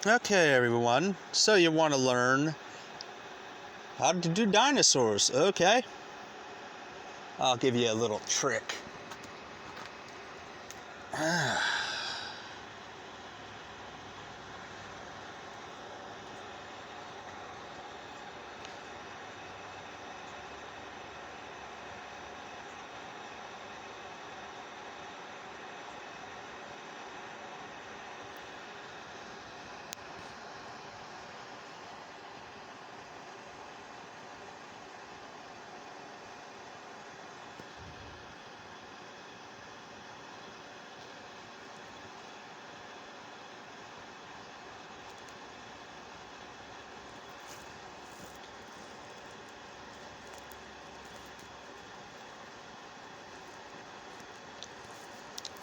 Okay, everyone, so you want to learn how to do dinosaurs, okay? I'll give you a little trick.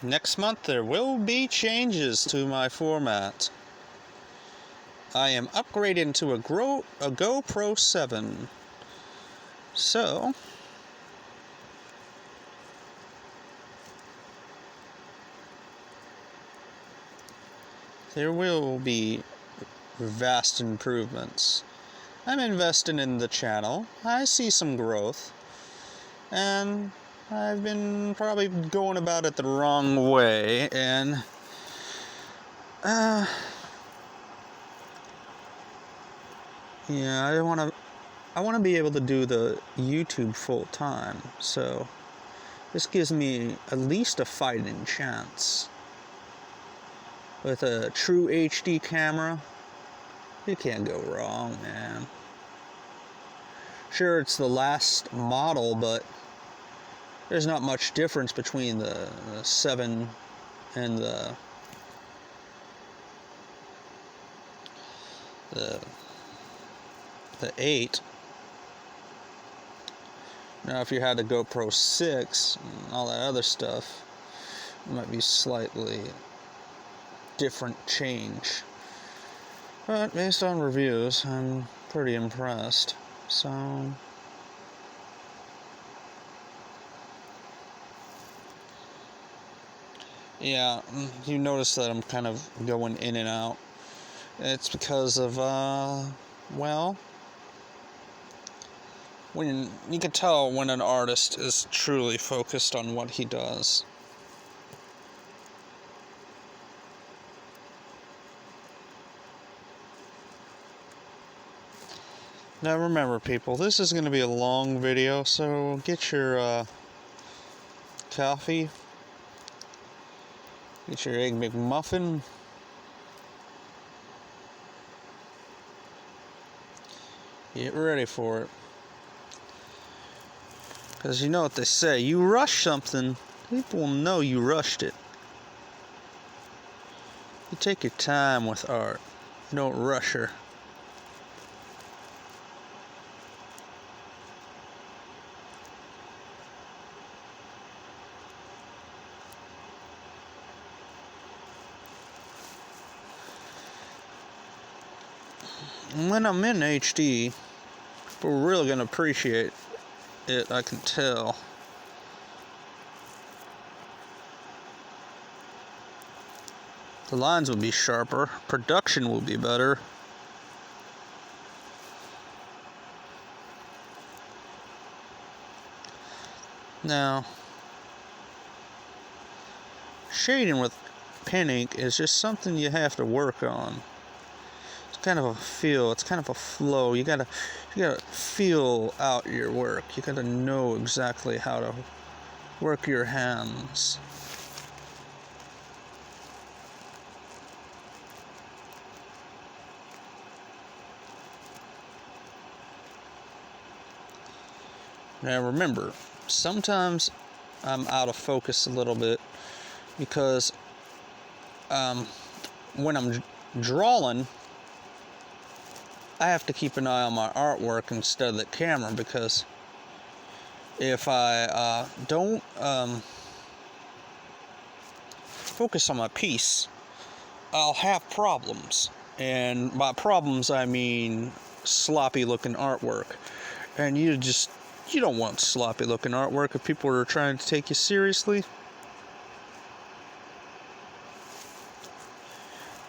Next month there will be changes to my format. I am upgrading to a GoPro 7. So, there will be vast improvements. I'm investing in the channel. I see some growth. And I've been probably going about it the wrong way, and yeah, I want to be able to do the YouTube full time. So this gives me at least a fighting chance. With a true HD camera, you can't go wrong, man. Sure, it's the last model, but there's not much difference between the 7 and the 8. Now, if you had the GoPro 6 and all that other stuff, it might be slightly different change. But based on reviews, I'm pretty impressed. So, yeah, you notice that I'm kind of going in and out. It's because of, well, when you can tell when an artist is truly focused on what he does. Now remember, people, this is going to be a long video, so get your coffee, get your Egg McMuffin, get ready for it. Because you know what they say, you rush something, people will know you rushed it. You take your time with art, you don't rush her. When I'm in HD, people are really going to appreciate it, I can tell. The lines will be sharper, production will be better. Now, shading with pen ink is just something you have to work on. Kind of a feel, it's kind of a flow. You gotta feel out your work. You gotta know exactly how to work your hands. Now remember, sometimes I'm out of focus a little bit because when I'm drawing, I have to keep an eye on my artwork instead of the camera, because if I don't focus on my piece, I'll have problems. And by problems, I mean sloppy looking artwork. And you don't want sloppy looking artwork if people are trying to take you seriously.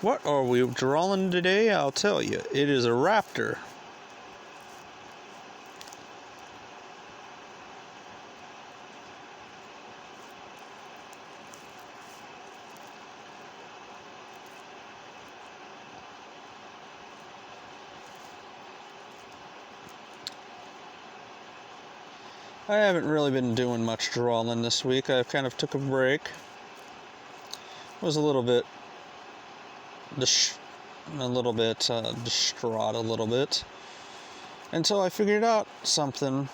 What are we drawing today? I'll tell you. It is a raptor. I haven't really been doing much drawing this week. I kind of took a break. Was a little bit distraught a little bit until I figured out something.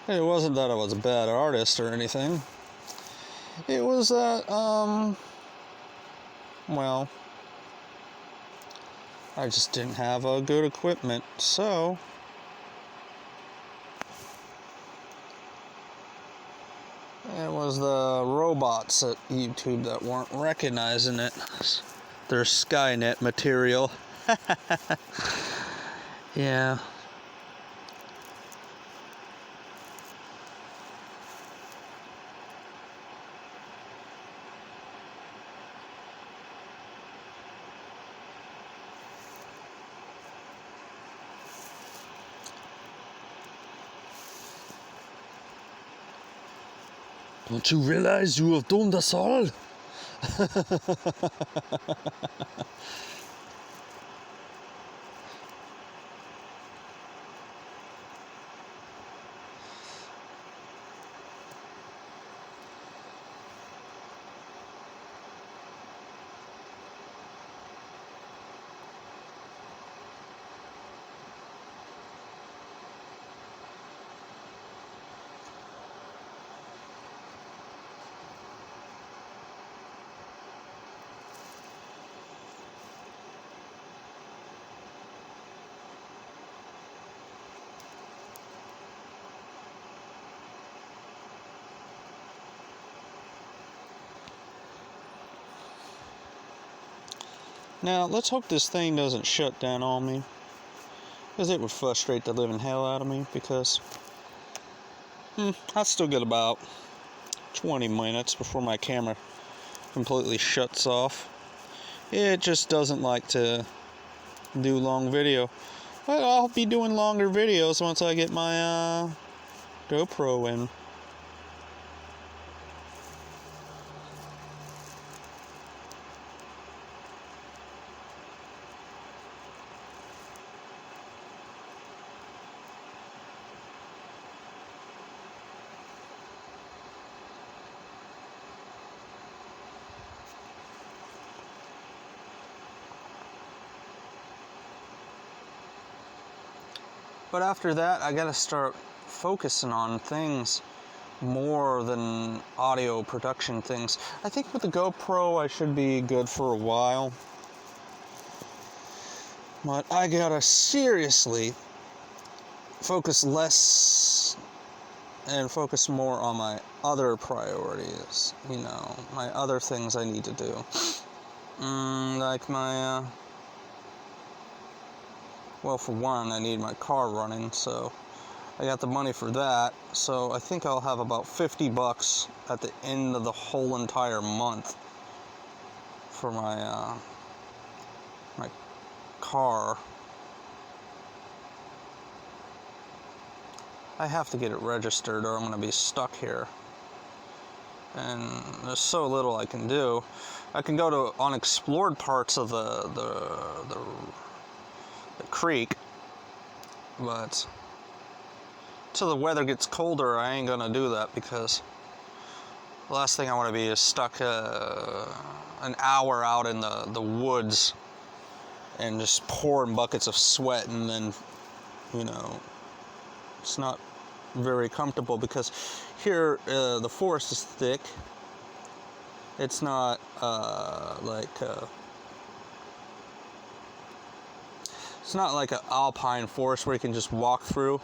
It wasn't that I was a bad artist or anything. It was that, well, I just didn't have good equipment, so it was the robots at YouTube that weren't recognizing it. Their Skynet material. Yeah. Don't you realize you have done this all? Now, let's hope this thing doesn't shut down on me, because it would frustrate the living hell out of me, because I still get about 20 minutes before my camera completely shuts off. It just doesn't like to do long video. But I'll be doing longer videos once I get my GoPro in. But after that, I gotta start focusing on things more than audio production things. I think with the GoPro, I should be good for a while. But I gotta seriously focus less and focus more on my other priorities. You know, my other things I need to do. Like my, well, for one, I need my car running, so I got the money for that. So I think I'll have about $50 at the end of the whole entire month for my my car. I have to get it registered or I'm going to be stuck here. And there's so little I can do. I can go to unexplored parts of the creek, but till the weather gets colder, I ain't gonna do that, because the last thing I want to be is stuck an hour out in the woods and just pouring buckets of sweat, and then, you know, it's not very comfortable, because here the forest is thick. It's not it's not like an alpine forest where you can just walk through.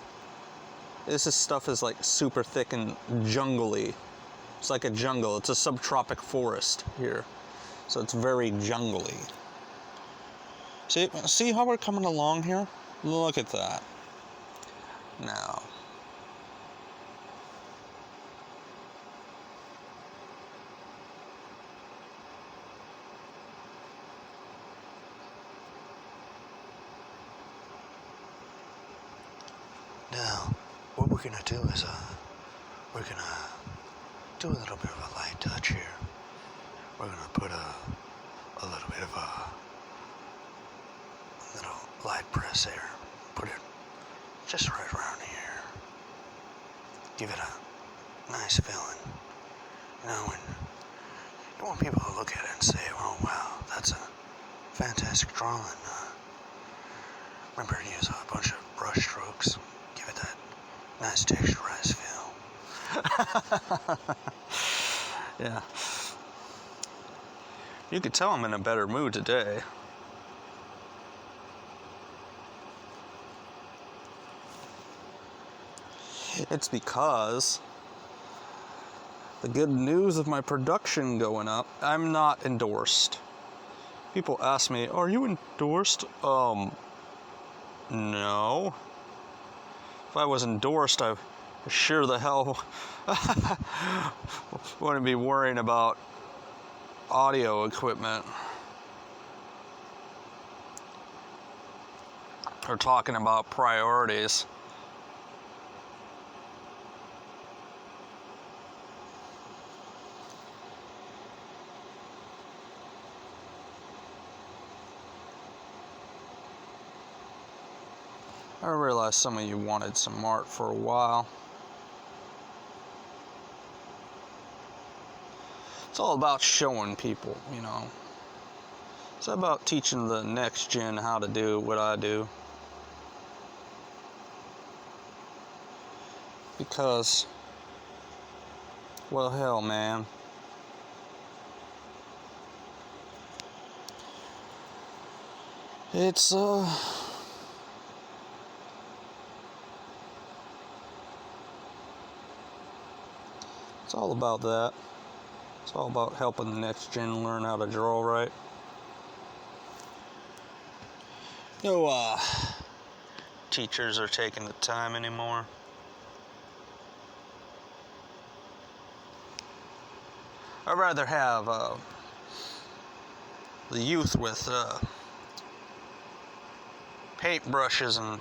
This stuff is like super thick and jungly. It's like a jungle. It's a subtropic forest here, so it's very jungly. See how we're coming along here? Look at that. Now, we're gonna do is we're gonna do a little bit of a light touch here. We're gonna put a little bit of a little light press here. Put it just right around here. Give it a nice feeling. You know, and you want people to look at it and say, "Oh wow, that's a fantastic drawing." Remember to use a bunch of brush strokes. Give it that nice texturized feel. Yeah. You could tell I'm in a better mood today. It's because the good news of my production going up, I'm not endorsed. People ask me, "Are you endorsed?" No. If I was endorsed, I sure the hell wouldn't be worrying about audio equipment or talking about priorities. I realized some of you wanted some art for a while. It's all about showing people, you know. It's about teaching the next gen how to do what I do. Because, well, hell, man. It's all about that. It's all about helping the next gen learn how to draw right. No teachers are taking the time anymore. I'd rather have the youth with paintbrushes and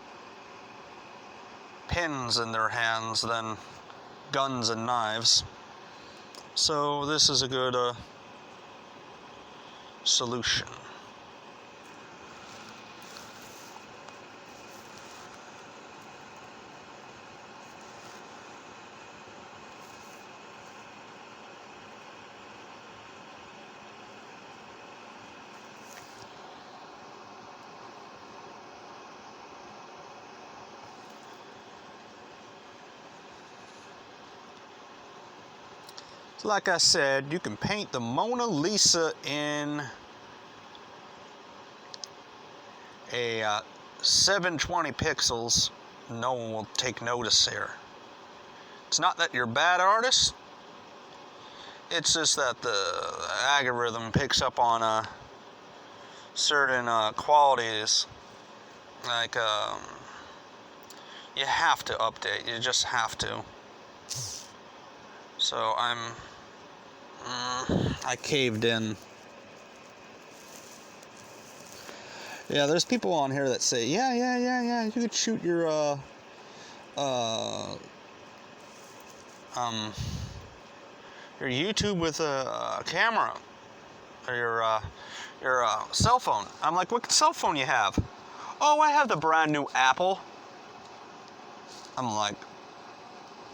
pens in their hands than guns and knives. So this is a good solution. Like I said, you can paint the Mona Lisa in a 720 pixels. No one will take notice here. It's not that you're a bad artist. It's just that the algorithm picks up on certain qualities. Like you have to update. You just have to. So I caved in. Yeah, there's people on here that say, yeah, you could shoot your YouTube with a camera or your cell phone. I'm like, what cell phone you have? Oh, I have the brand new Apple. I'm like,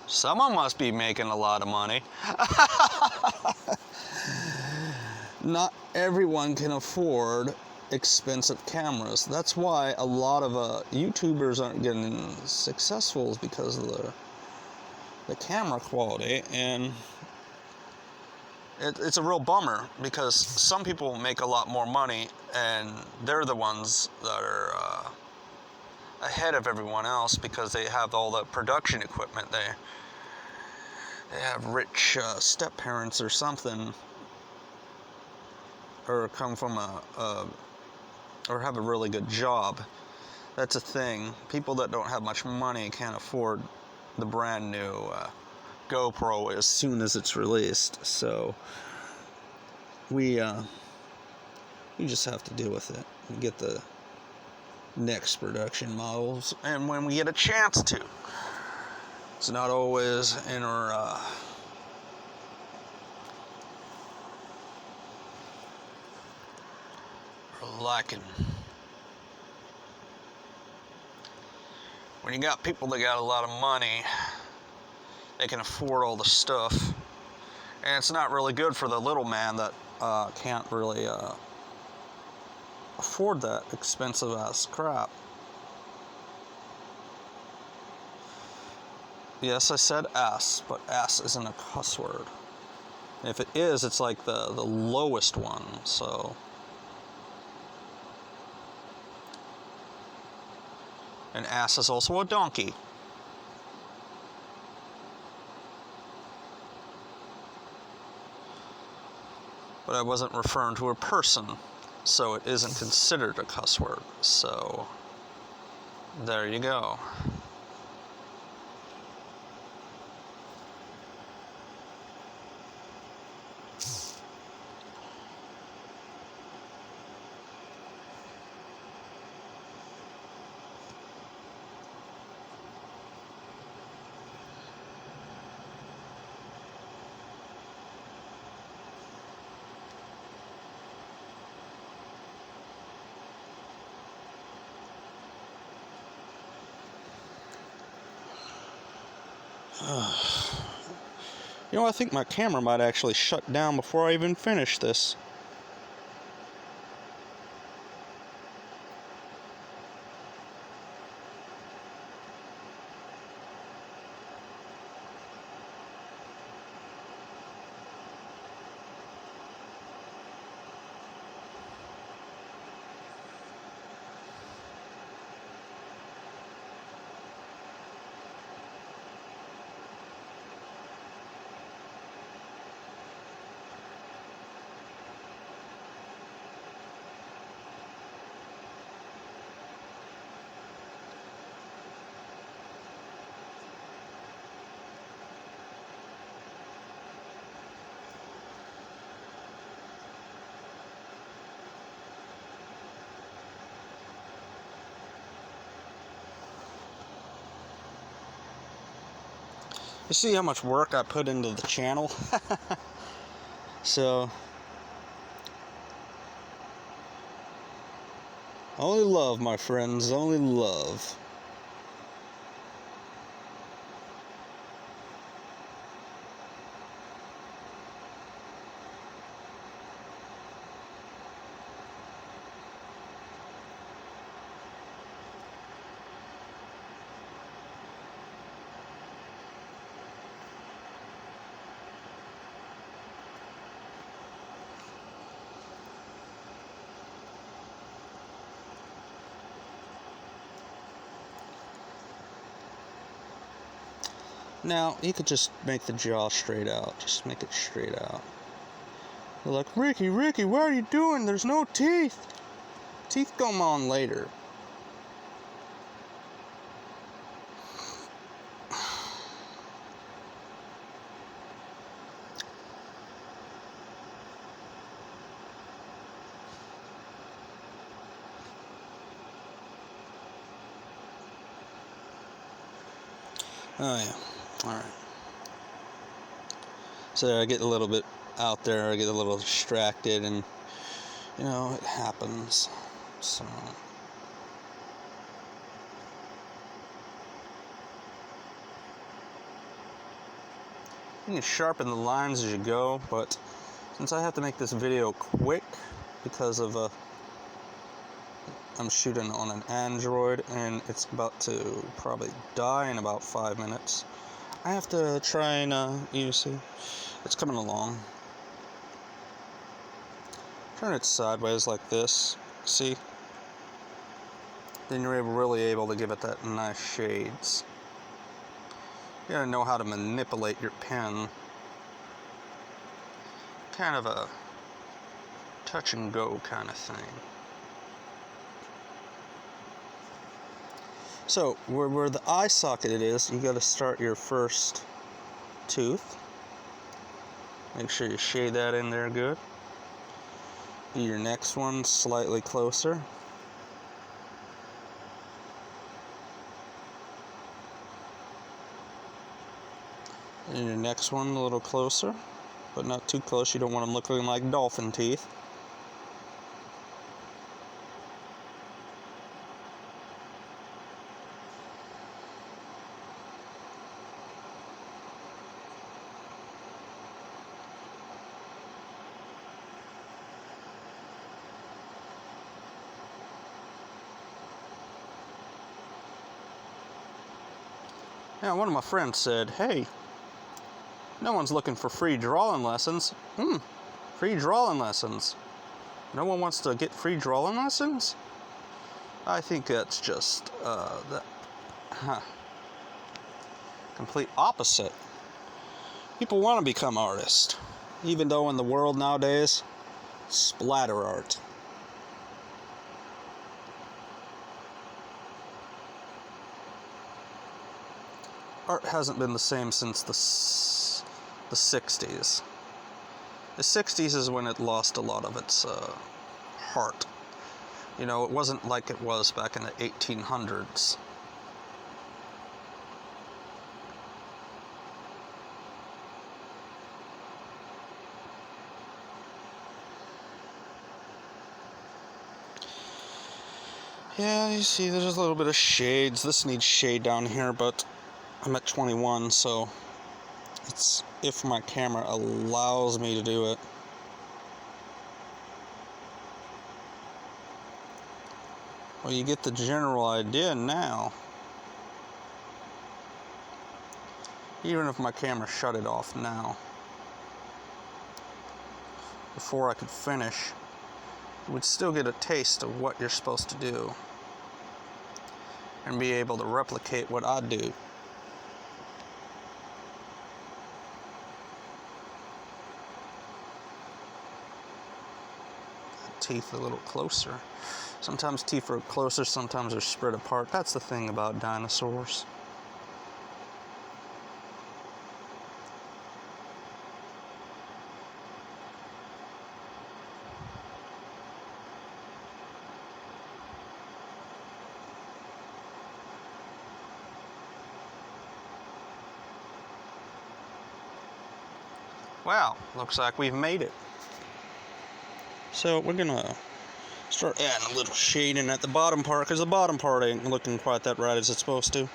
someone must be making a lot of money. Not everyone can afford expensive cameras. That's why a lot of YouTubers aren't getting successful, is because of the camera quality. And it's a real bummer, because some people make a lot more money and they're the ones that are ahead of everyone else because they have all the production equipment. They have rich step parents or something, or come from or have a really good job. That's a thing. People that don't have much money can't afford the brand new GoPro as soon as it's released. So we just have to deal with it and get the next production models, and when we get a chance to. It's not always in our liking. When you got people that got a lot of money, they can afford all the stuff, and it's not really good for the little man that can't really afford that expensive ass crap. Yes, I said ass, but ass isn't a cuss word. If it is, it's like the lowest one, so. An ass is also a donkey. But I wasn't referring to a person, so it isn't considered a cuss word. So, there you go. You know, I think my camera might actually shut down before I even finish this. You see how much work I put into the channel? So, only love, my friends, only love. Now, you could just make the jaw straight out. Just make it straight out. They're like, Ricky, what are you doing? There's no teeth. Teeth come on later. Oh, yeah. Alright. So I get a little bit out there, I get a little distracted, and, you know, it happens. So. You can sharpen the lines as you go, but since I have to make this video quick because of I'm shooting on an Android and it's about to probably die in about 5 minutes, I have to try and, you see, it's coming along. Turn it sideways like this, see? Then you're really able to give it that nice shades. You gotta know how to manipulate your pen. Kind of a touch and go kind of thing. So, where the eye socket is, you gotta start your first tooth. Make sure you shade that in there good. Do your next one slightly closer. And your next one a little closer, but not too close. You don't want them looking like dolphin teeth. Yeah, one of my friends said, "Hey, no one's looking for free drawing lessons." Free drawing lessons. No one wants to get free drawing lessons? I think that's just the complete opposite. People want to become artists, even though in the world nowadays, splatter art. Art hasn't been the same since the 60s. The 60s is when it lost a lot of its heart. You know, it wasn't like it was back in the 1800s. Yeah, you see there's a little bit of shades. This needs shade down here, but I'm at 21, so it's if my camera allows me to do it. Well, you get the general idea now. Even if my camera shut it off now, before I could finish, you would still get a taste of what you're supposed to do and be able to replicate what I do. Teeth a little closer. Sometimes teeth are closer, sometimes they're spread apart. That's the thing about dinosaurs. Wow, looks like we've made it. So we're gonna start adding a little shading at the bottom part, because the bottom part ain't looking quite that right as it's supposed to.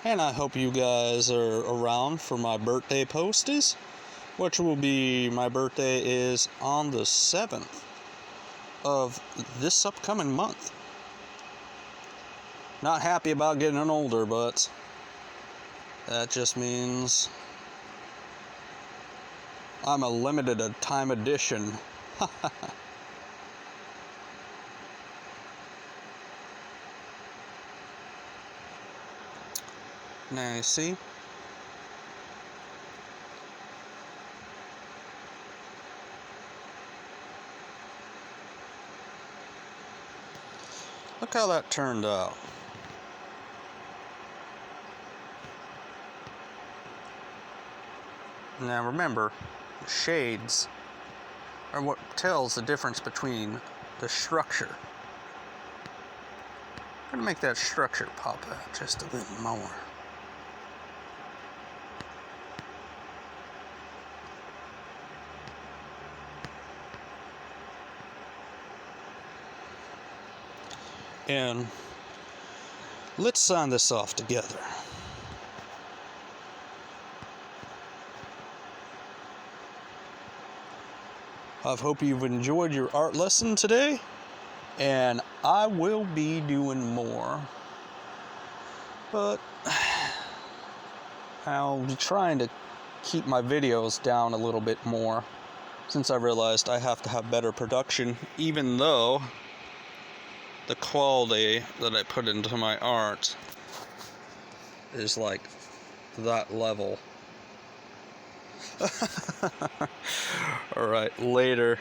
And I hope you guys are around for my birthday posties, which will be, my birthday is on the 7th of this upcoming month. Not happy about getting older, but that just means I'm a limited time edition. Now you see? Look how that turned out. Now remember, shades are what tells the difference between the structure. I'm going to make that structure pop out just a little more. And let's sign this off together. I hope you've enjoyed your art lesson today, and I will be doing more, but I'll be trying to keep my videos down a little bit more, since I realized I have to have better production, even though the quality that I put into my art is like that level. Alright, later.